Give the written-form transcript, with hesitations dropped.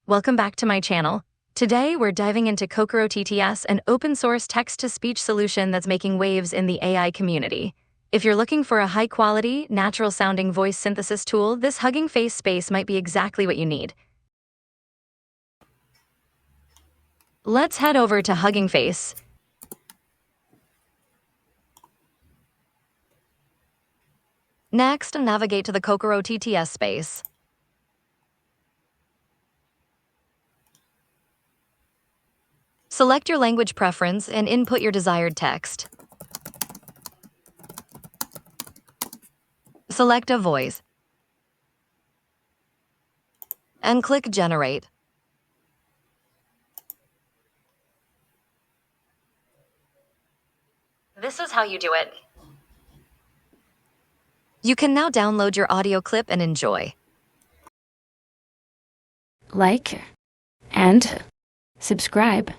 Welcome back to my channel. Today, we're diving into Kokoro-TTS, an open-source text-to-speech solution that's making waves in the AI community. If you're looking for a high-quality, natural-sounding voice synthesis tool, this Hugging Face space might be exactly what you need. Let's head over to Hugging Face. Next, navigate to the Kokoro-TTS space. Select your language preference and input your desired text. Select a voice and click Generate. This is how you do it. You can now download your audio clip and enjoy. Like and subscribe.